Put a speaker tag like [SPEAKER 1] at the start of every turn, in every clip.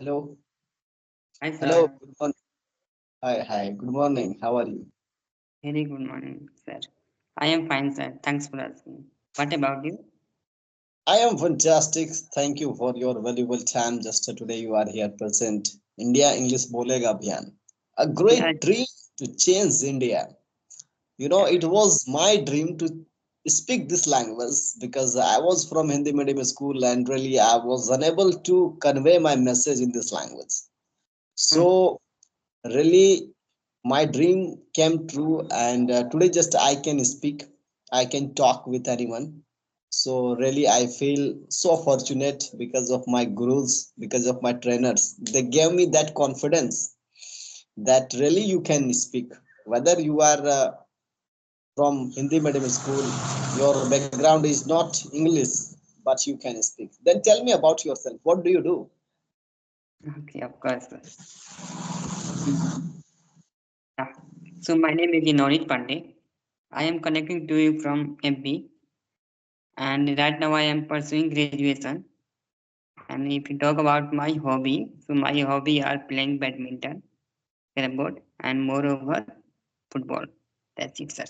[SPEAKER 1] Hello.
[SPEAKER 2] Hi,
[SPEAKER 1] Hello.
[SPEAKER 2] sir.
[SPEAKER 1] Good morning. Hi. Good morning. How are you?
[SPEAKER 2] Very good morning, sir. I am fine, sir. Thanks for asking. What about you?
[SPEAKER 1] I am fantastic. Thank you for your valuable time. Just today you are here present. India English bolega Abhiyan. A
[SPEAKER 2] Yeah,
[SPEAKER 1] great dream to change India.
[SPEAKER 2] yeah.
[SPEAKER 1] It was my dream to speak this language because I was from Hindi medium school and really I was unable to convey my message in this language.
[SPEAKER 2] Hmm.
[SPEAKER 1] So really my dream came true and today just I can speak, I can talk with anyone. So really I feel so fortunate because of my gurus, because of my trainers. They gave me that confidence that really you can speak whether you are from Hindi medium school, your background is not English, but you can speak. Then tell me about yourself, what do you do?
[SPEAKER 2] Okay, of course, sir. Mm, yeah. So my name is Norit Pandey. I am connecting to you from MP, and right now I am pursuing graduation. And if you talk about my hobby, so my hobby are playing badminton, carrom board, and moreover football. That's it, sir.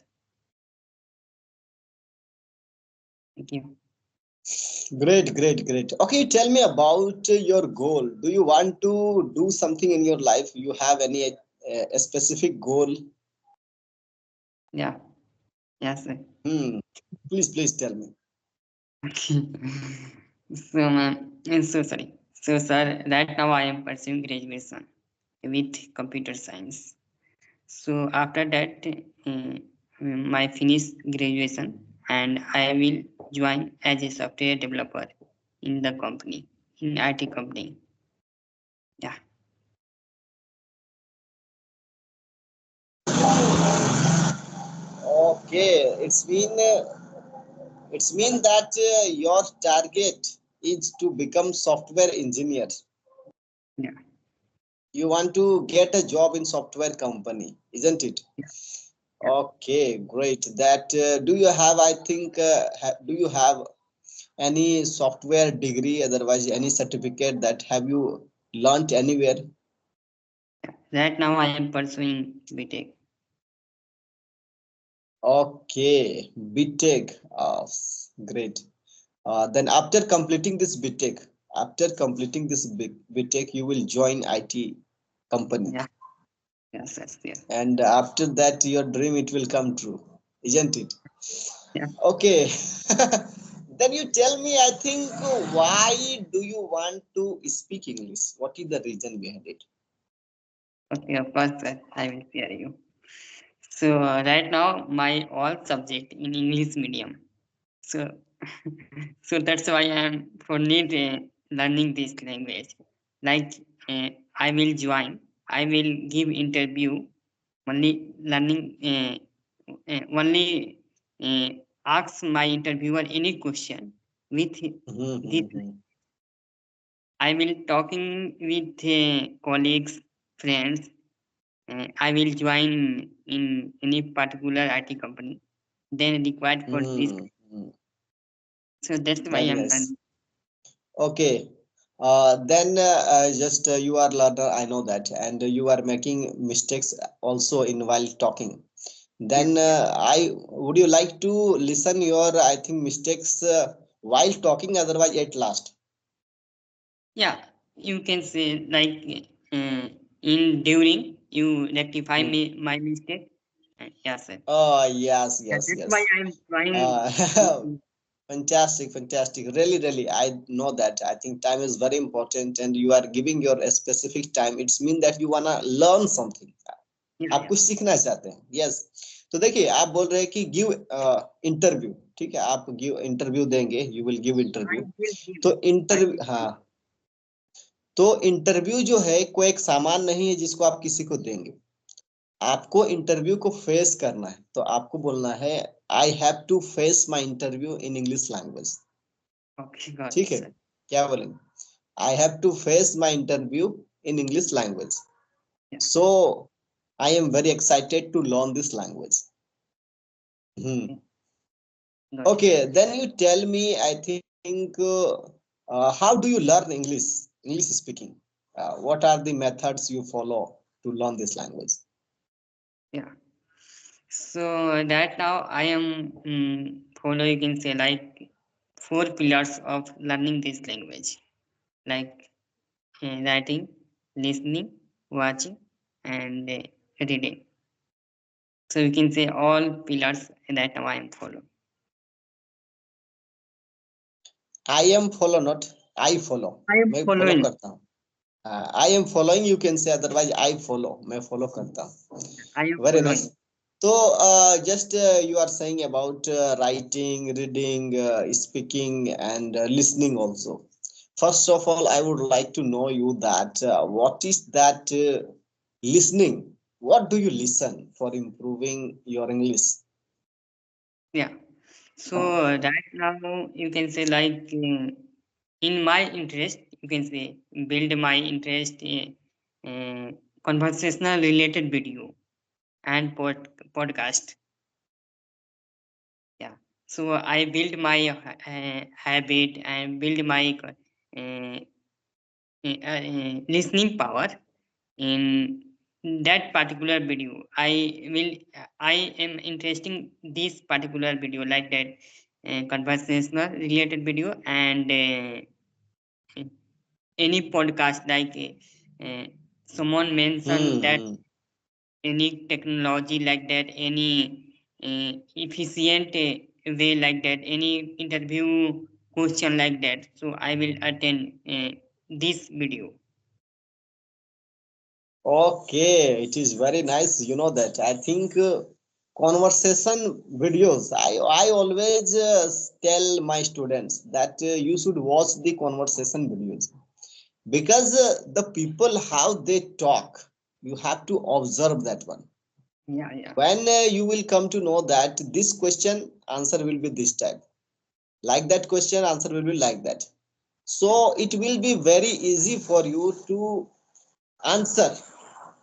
[SPEAKER 2] Thank you.
[SPEAKER 1] Great. Okay, tell me about your goal. Do you want to do something in your life? You have any a specific goal?
[SPEAKER 2] Yeah. Yes, sir.
[SPEAKER 1] Hmm. Please tell me.
[SPEAKER 2] Okay. So, so sorry. So, sir, right now I am pursuing graduation with computer science. So, after that, my finish graduation, and I will join as a software developer in the company, in IT company. Yeah,
[SPEAKER 1] Okay, it's mean that your target is to become software engineer.
[SPEAKER 2] yeah,
[SPEAKER 1] You want to get a job in software company, isn't it?
[SPEAKER 2] yeah, yeah.
[SPEAKER 1] Okay, great. That do you have? I think do you have any software degree? Otherwise, any certificate that have you learnt anywhere?
[SPEAKER 2] Right now I am pursuing BTech.
[SPEAKER 1] Okay, BTech. Great. Then after completing this BTech, you will join IT company,
[SPEAKER 2] Yeah, yes, yes, yes.
[SPEAKER 1] and after that, your dream it will come true, isn't it?
[SPEAKER 2] Yeah.
[SPEAKER 1] Okay. Then you tell me, I think, why do you want to speak English? What is the reason behind it?
[SPEAKER 2] Okay, of course, sir. I will share you. So right now my all subject in English medium. So so that's why I am for need learning this language. Like I will join, I will give interview. Only learning, only ask my interviewer any question with this. I will talking with colleagues, friends. I will join in any particular IT company. Then required for this. So that's why
[SPEAKER 1] Very
[SPEAKER 2] I'm
[SPEAKER 1] nice.
[SPEAKER 2] learning.
[SPEAKER 1] Okay. Then just you are learner, I know that, and you are making mistakes also in while talking.
[SPEAKER 2] Yeah,
[SPEAKER 1] Then
[SPEAKER 2] yeah,
[SPEAKER 1] I would you like to listen your I think mistakes while talking, otherwise at last.
[SPEAKER 2] yeah. You can say like in during you rectify
[SPEAKER 1] Hmm.
[SPEAKER 2] me my mistake. Yes, sir.
[SPEAKER 1] Oh yes,
[SPEAKER 2] Yeah,
[SPEAKER 1] yes,
[SPEAKER 2] that's why
[SPEAKER 1] yes.
[SPEAKER 2] I'm trying.
[SPEAKER 1] Uh, fantastic. Really. I know that. I think time is very important, and you are giving your specific time. It's mean that you wanna learn something.
[SPEAKER 2] Yeah,
[SPEAKER 1] आप
[SPEAKER 2] yeah.
[SPEAKER 1] कुछ सीखना चाहते हैं. Yes. तो देखिए आप बोल रहे हैं कि गिव इंटरव्यू. ठीक है, आप गिव इंटरव्यू देंगे. You will give
[SPEAKER 2] I
[SPEAKER 1] interview.
[SPEAKER 2] will give.
[SPEAKER 1] तो
[SPEAKER 2] I
[SPEAKER 1] इंटरव्यू,
[SPEAKER 2] will
[SPEAKER 1] हाँ,
[SPEAKER 2] give.
[SPEAKER 1] तो इंटरव्यू जो है कोई एक सामान नहीं है जिसको आप किसी को देंगे. आपको इंटरव्यू को फेस करना है, तो आपको बोलना है I have to face my interview in English language.
[SPEAKER 2] Okay, got
[SPEAKER 1] ठीक
[SPEAKER 2] it,
[SPEAKER 1] है,
[SPEAKER 2] sir.
[SPEAKER 1] क्या बोलेंगे? I have to face my interview in English language.
[SPEAKER 2] Yeah,
[SPEAKER 1] so I am very excited to learn this language.
[SPEAKER 2] okay, got it,
[SPEAKER 1] Okay,
[SPEAKER 2] sir.
[SPEAKER 1] then you tell me, I think, how do you learn English speaking? What are the methods you follow to learn this language?
[SPEAKER 2] Yeah. So that now I am follow, you can say, like four pillars of learning this language, like writing, listening, watching, and reading. So you can say all pillars that now I am follow.
[SPEAKER 1] I am follow, not I follow.
[SPEAKER 2] I am
[SPEAKER 1] मैं follow
[SPEAKER 2] following.
[SPEAKER 1] करता हूँ. I am following. You can say otherwise I follow. मैं follow करता हूँ.
[SPEAKER 2] I am
[SPEAKER 1] Very nice.
[SPEAKER 2] following.
[SPEAKER 1] So just you are saying about writing, reading, speaking, and listening also. First of all, I would like to know you that what is that listening? What do you listen for improving your English?
[SPEAKER 2] Yeah. So that now you can say like in my interest, you can say build my interest in conversational related video and podcast. Yeah. So I build my habit and build my listening power in that particular video. I am interesting this particular video like that conversational related video and any podcast like someone mentioned that
[SPEAKER 1] Hmm.
[SPEAKER 2] any technology like that, any efficient way like that, any interview question like that, so I will attend this video.
[SPEAKER 1] Okay, it is very nice. You know that. I think conversation videos. I always tell my students that you should watch the conversation videos because the people how they talk. You have to observe that one.
[SPEAKER 2] Yeah, yeah,
[SPEAKER 1] When you will come to know that this question answer will be this type, like that question answer will be like that. So it will be very easy for you to answer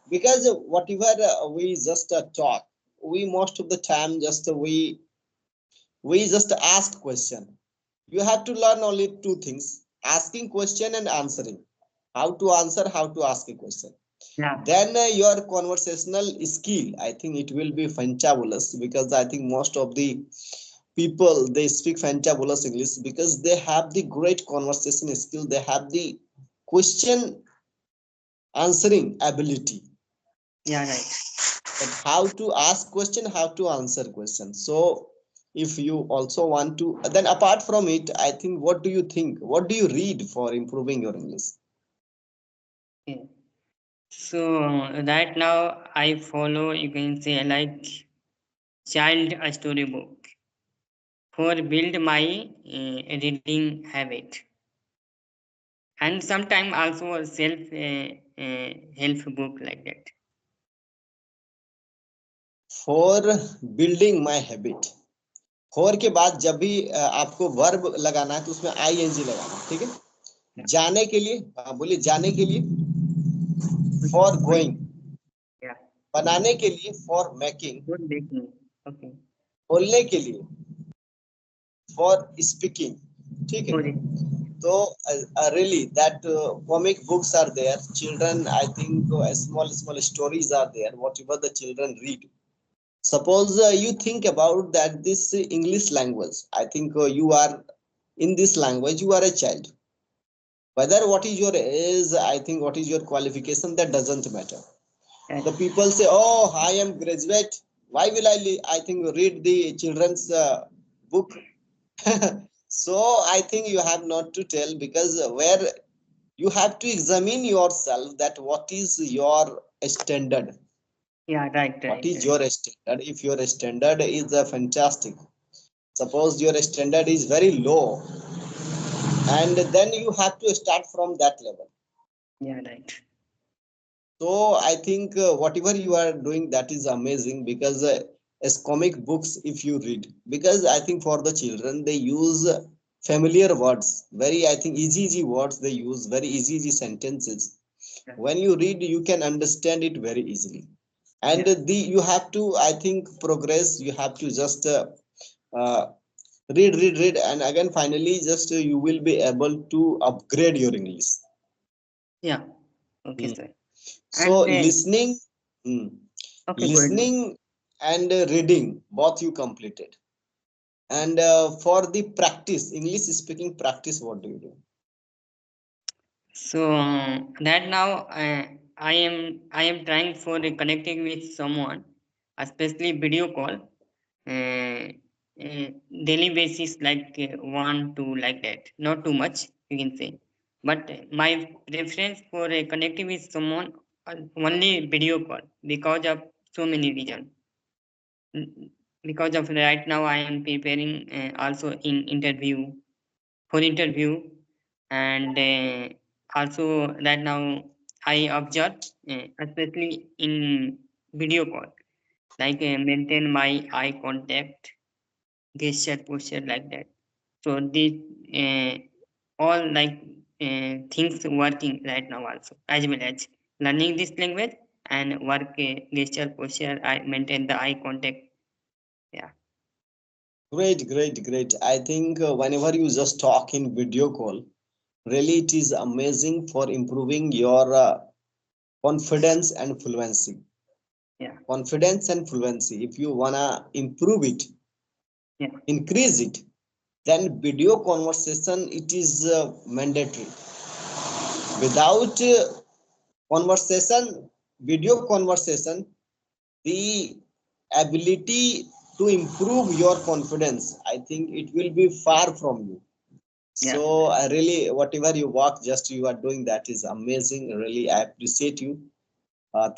[SPEAKER 1] because whatever we just talk, we most of the time just we just ask question. You have to learn only two things: asking question and answering. How to answer, how to ask a question.
[SPEAKER 2] yeah,
[SPEAKER 1] Then your conversational skill, I think it will be fantabulous, because I think most of the people they speak fantabulous English because they have the great conversation skill, they have the question answering ability,
[SPEAKER 2] yeah, right.
[SPEAKER 1] that how to ask question, how to answer question. So if you also want to, then apart from it, I think, what do you think, what do you read for improving your English?
[SPEAKER 2] Okay. So right now I follow, you can say, like child storybook for build my reading habit, and sometime also a self help book like that.
[SPEAKER 1] For building my habit, for के बाद जब भी आपको verb लगाना है तो उसमें ING लगाना है, ठीक है।
[SPEAKER 2] Yeah.
[SPEAKER 1] जाने के लिए बोलिए, जाने के लिए फॉर
[SPEAKER 2] Going.
[SPEAKER 1] Going,
[SPEAKER 2] Yeah.
[SPEAKER 1] बनाने के लिए for making,
[SPEAKER 2] Good making. Okay.
[SPEAKER 1] बोलने के लिए फॉर स्पीकिंग, ठीक है।
[SPEAKER 2] Correct.
[SPEAKER 1] तो really that comic books are there, children, I think small stories are there, whatever the children read. Suppose you think about that this English language, I think you are in this language, you are a child. Whether what is your age, I think what is your qualification, that doesn't matter. The
[SPEAKER 2] Right.
[SPEAKER 1] people say, oh, I am graduate, why will I think read the children's book. So I think you have not to tell, because where you have to examine yourself, that what is your standard,
[SPEAKER 2] Yeah. Right.
[SPEAKER 1] what
[SPEAKER 2] Right.
[SPEAKER 1] is
[SPEAKER 2] Right.
[SPEAKER 1] your standard. If your standard is fantastic, suppose your standard is very low, and then you have to start from that level.
[SPEAKER 2] Yeah. Right.
[SPEAKER 1] So I think whatever you are doing, that is amazing, because as comic books if you read, because I think for the children they use familiar words, very I think easy words they use, very easy sentences.
[SPEAKER 2] Yeah.
[SPEAKER 1] When you read, you can understand it very easily. And
[SPEAKER 2] Yeah.
[SPEAKER 1] the you have to, I think, progress, you have to just uh, read, and again finally just you will be able to upgrade your English.
[SPEAKER 2] Yeah. Okay, sir.
[SPEAKER 1] So
[SPEAKER 2] And
[SPEAKER 1] listening, hmm,
[SPEAKER 2] okay, go ahead.
[SPEAKER 1] listening and reading both you completed. And for the practice, English speaking practice, what do you do?
[SPEAKER 2] So that now I am trying for connecting with someone, especially video call, uh, uh, daily basis, like one to like that, not too much you can say, but my preference for connecting with someone, only video call, because of so many reasons. Because of right now I am preparing also in interview, for interview, and also that now I observe, especially in video call, like maintain my eye contact, gesture, posture, like that. So these all like things working right now also, as well as learning this language and work, gesture, posture, I maintain the eye contact. Yeah,
[SPEAKER 1] Great, great, great. I think whenever you just talk in video call, really it is amazing for improving your confidence and fluency.
[SPEAKER 2] yeah,
[SPEAKER 1] Confidence and fluency. If you wanna improve it,
[SPEAKER 2] yeah,
[SPEAKER 1] increase it, then video conversation it is mandatory. Without conversation, video conversation, the ability to improve your confidence, I think it will be far from you.
[SPEAKER 2] yeah,
[SPEAKER 1] So I really, whatever you work, just you are doing, that is amazing. Really, I appreciate you.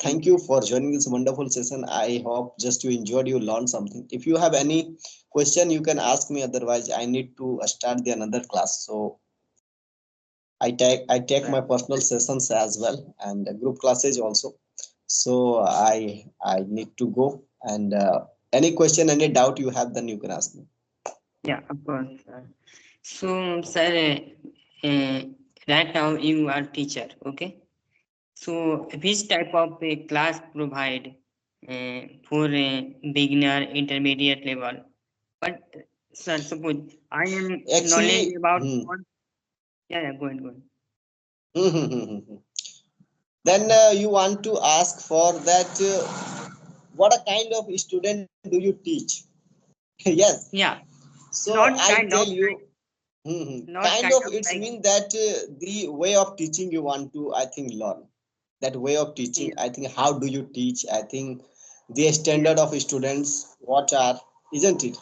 [SPEAKER 2] thank
[SPEAKER 1] Thank
[SPEAKER 2] you.
[SPEAKER 1] you for joining this wonderful session. I hope just you enjoyed, you learned something. If you have any question, you can ask me. Otherwise, I need to start the another class. So I take
[SPEAKER 2] Right.
[SPEAKER 1] my personal sessions as well and group classes also. So I need to go. And any question, any doubt you have, then you can ask me.
[SPEAKER 2] Yeah, of course. So, sir, right now you are teacher, okay? So, which type of class provide for a beginner, intermediate level? But, sir, suppose I am knowledge
[SPEAKER 1] Actually,
[SPEAKER 2] about all. Yeah, yeah, go ahead, go ahead.
[SPEAKER 1] then you want to ask for that. What a kind of student do you teach? Yes.
[SPEAKER 2] Yeah,
[SPEAKER 1] So I
[SPEAKER 2] not
[SPEAKER 1] tell
[SPEAKER 2] kind of,
[SPEAKER 1] you,
[SPEAKER 2] not
[SPEAKER 1] kind
[SPEAKER 2] kind
[SPEAKER 1] of
[SPEAKER 2] of
[SPEAKER 1] it's
[SPEAKER 2] like,
[SPEAKER 1] mean that the way of teaching you want to, I think, learn. That way of teaching,
[SPEAKER 2] yeah,
[SPEAKER 1] I think, how do you teach? I think the
[SPEAKER 2] yeah,
[SPEAKER 1] standard of students, what are, isn't it?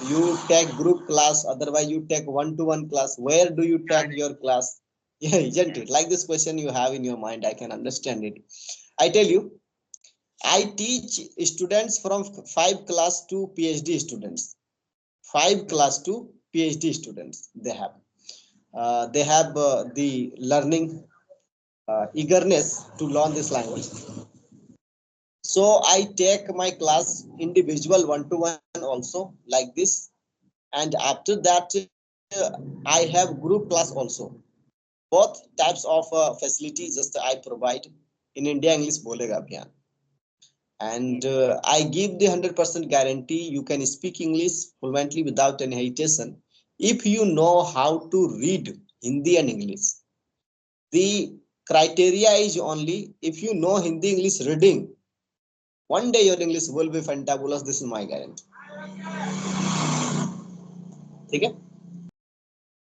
[SPEAKER 1] You take group class, otherwise you take one-to-one class. Where do you
[SPEAKER 2] yeah,
[SPEAKER 1] take your class? Yeah, isn't
[SPEAKER 2] yeah,
[SPEAKER 1] it? Like this question you have in your mind, I can understand it. I tell you, I teach students from 5 class to PhD students. Five
[SPEAKER 2] okay,
[SPEAKER 1] class to PhD students. They have the learning eagerness to learn this language. So I take my class individual one-to-one also like this, and after that I have group class also. Both types of facility just I provide in India English bolega Abhiyan. And
[SPEAKER 2] okay,
[SPEAKER 1] I give the 100% guarantee you can speak English fluently without any hesitation if you know how to read Hindi and English. The criteria is only if you know Hindi English reading, one day your English will be fantabulous. This is my guarantee. Okay?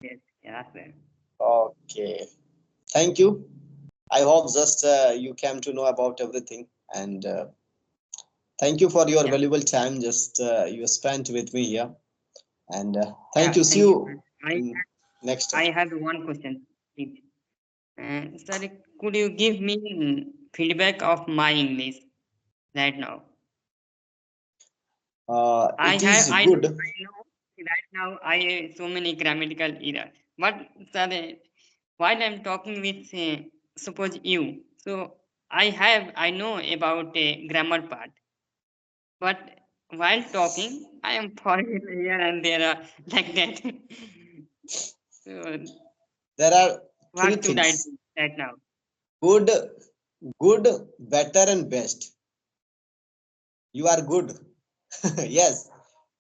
[SPEAKER 2] yes, yeah, sir.
[SPEAKER 1] Okay. Thank you. I hope just you came to know about everything. And thank you for your
[SPEAKER 2] Yeah,
[SPEAKER 1] valuable time. Just you spent with me here. And thank
[SPEAKER 2] yeah,
[SPEAKER 1] you. See
[SPEAKER 2] thank you, sir.
[SPEAKER 1] you in next time.
[SPEAKER 2] I have one question, please. Sir, could you give me feedback of my English right now?
[SPEAKER 1] It is
[SPEAKER 2] I know,
[SPEAKER 1] good.
[SPEAKER 2] right now I have so many grammatical errors. But sir, while I'm talking with suppose you, so I know about grammar part, but while talking, I am forgetting here and there like that. So
[SPEAKER 1] There are three
[SPEAKER 2] what should I
[SPEAKER 1] things:
[SPEAKER 2] do right now?
[SPEAKER 1] good, good, better, and best. You are good. Yes,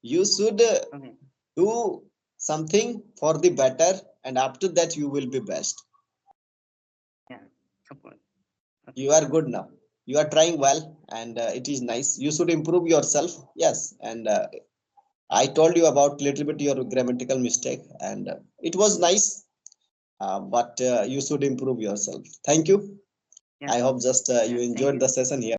[SPEAKER 1] you should
[SPEAKER 2] Okay,
[SPEAKER 1] do something for the better, and after that, you will be best.
[SPEAKER 2] yeah, suppose. Okay.
[SPEAKER 1] You are good now. You are trying well, and it is nice. You should improve yourself. Yes, and I told you about little bit your grammatical mistake, and it was nice. But you should improve yourself. Thank you.
[SPEAKER 2] Yeah.
[SPEAKER 1] I hope just
[SPEAKER 2] Yeah.
[SPEAKER 1] you
[SPEAKER 2] Thank
[SPEAKER 1] enjoyed
[SPEAKER 2] you.
[SPEAKER 1] the session here.